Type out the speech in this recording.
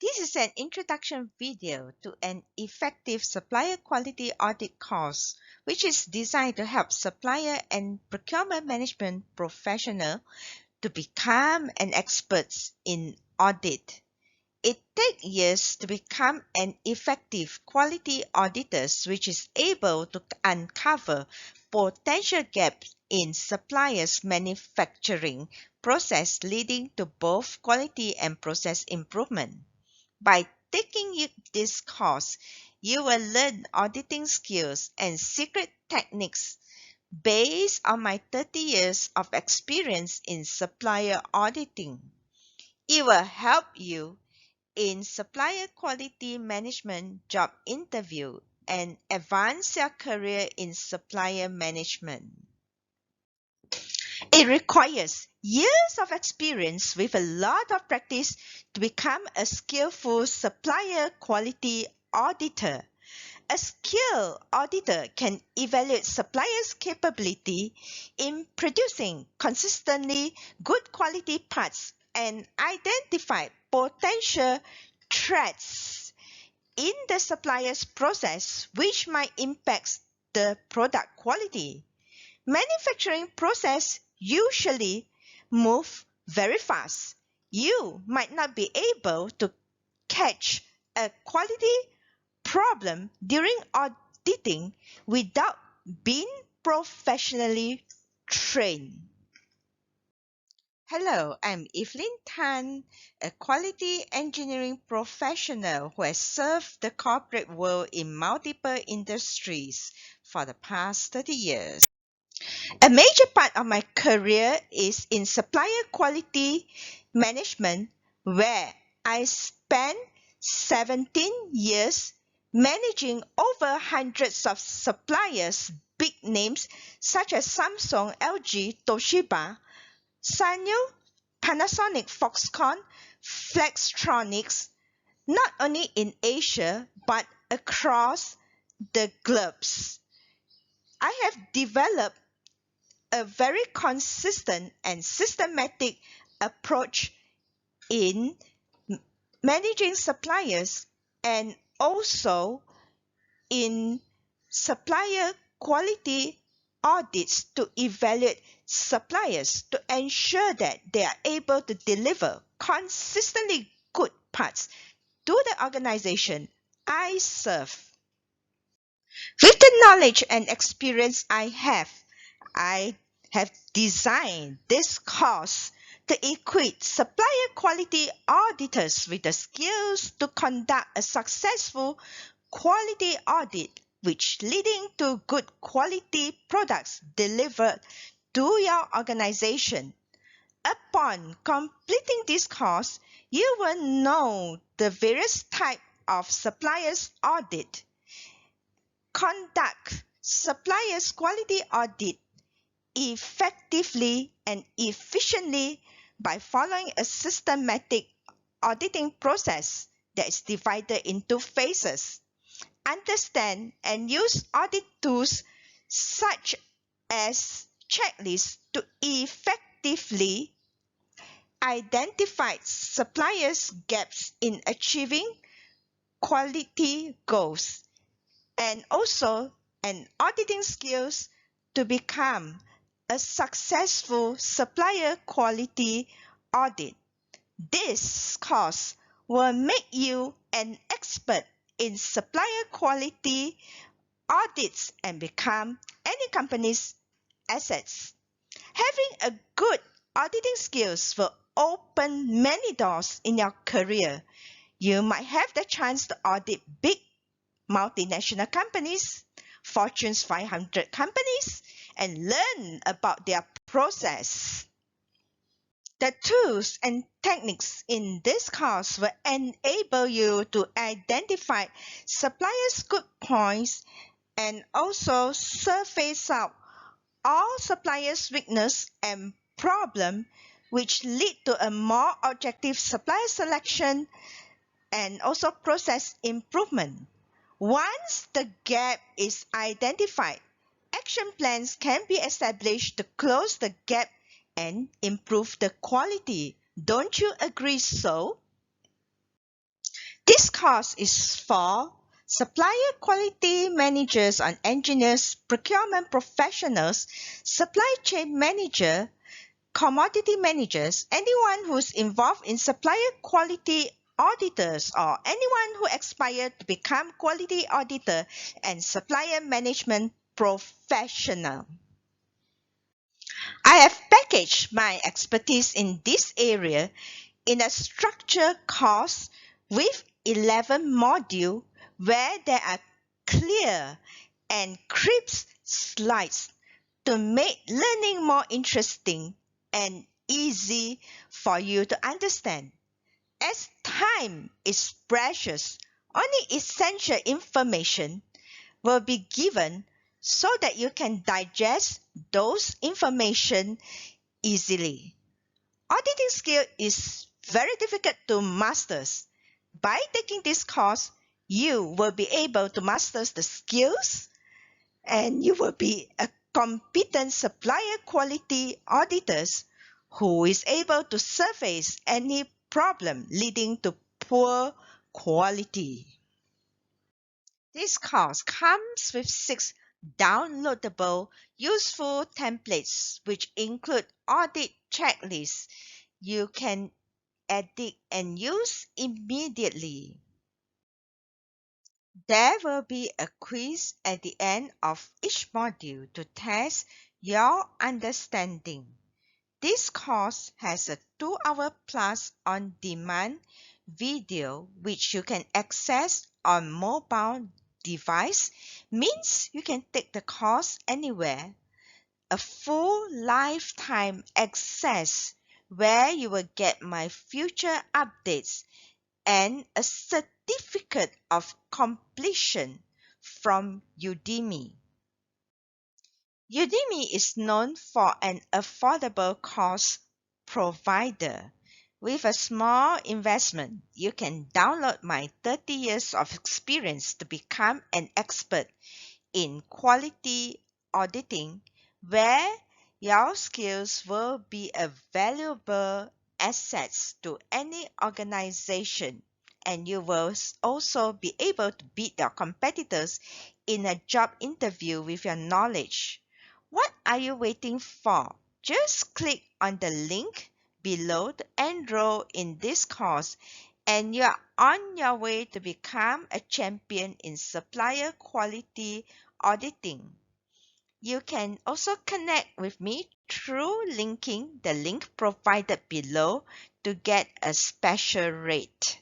This is an introduction video to an effective supplier quality audit course, which is designed to help supplier and procurement management professional to become an expert in audit. It takes years to become an effective quality auditor, which is able to uncover potential gaps in suppliers' manufacturing process, leading to both quality and process improvement. By taking this course, you will learn auditing skills and secret techniques based on my 30 years of experience in supplier auditing. It will help you in supplier quality management job interview and advance your career in supplier management. It requires years of experience with a lot of practice to become a skillful supplier quality auditor. A skilled auditor can evaluate suppliers' capability in producing consistently good quality parts and identify potential threats in the supplier's process which might impact the product quality. Manufacturing process usually move very fast. You might not be able to catch a quality problem during auditing without being professionally trained. Hello, I'm Evelyn Tan, a quality engineering professional who has served the corporate world in multiple industries for the past 30 years. A major part of my career is in supplier quality management, where I spent 17 years managing over hundreds of suppliers, big names such as Samsung, LG, Toshiba, Sanyo, Panasonic, Foxconn, Flextronics, not only in Asia but across the globes. I have developed a very consistent and systematic approach in managing suppliers and also in supplier quality audits to evaluate suppliers to ensure that they are able to deliver consistently good parts to the organization I serve. With the knowledge and experience I have designed this course to equip supplier quality auditors with the skills to conduct a successful quality audit, which leading to good quality products delivered to your organization. Upon completing this course, you will know the various types of suppliers audit, conduct suppliers quality audit effectively and efficiently by following a systematic auditing process that is divided into phases. Understand and use audit tools such as checklists to effectively identify suppliers' gaps in achieving quality goals, and also an auditing skills to become a successful supplier quality audit. This course will make you an expert in supplier quality audits and become any company's assets. Having a good auditing skills will open many doors in your career. You might have the chance to audit big multinational companies, Fortune's 500 companies, and learn about their process. The tools and techniques in this course will enable you to identify suppliers' good points and also surface out all suppliers' weakness and problem, which lead to a more objective supplier selection and also process improvement. Once the gap is identified, action plans can be established to close the gap and improve the quality. Don't you agree so? This course is for supplier quality managers and engineers, procurement professionals, supply chain manager, commodity managers, anyone who's involved in supplier quality auditors, or anyone who aspires to become quality auditor and supplier management professional. I have packaged my expertise in this area in a structured course with 11 modules where there are clear and crisp slides to make learning more interesting and easy for you to understand. As time is precious, only essential information will be given so that you can digest those information easily. Auditing skill is very difficult to master. By taking this course, you will be able to master the skills and you will be a competent supplier quality auditors who is able to surface any problem leading to poor quality. This course comes with 6 downloadable useful templates which include audit checklists you can edit and use immediately. There will be a quiz at the end of each module to test your understanding. This course has a 2-hour plus on-demand video which you can access on mobile device, means you can take the course anywhere. A full lifetime access where you will get my future updates and a certificate of completion from Udemy. Udemy is known for an affordable course provider. With a small investment, you can download my 30 years of experience to become an expert in quality auditing, where your skills will be a valuable asset to any organization, and you will also be able to beat your competitors in a job interview with your knowledge. What are you waiting for? Just click on the link below to enroll in this course and you're on your way to become a champion in supplier quality auditing. You can also connect with me through linking the link provided below to get a special rate.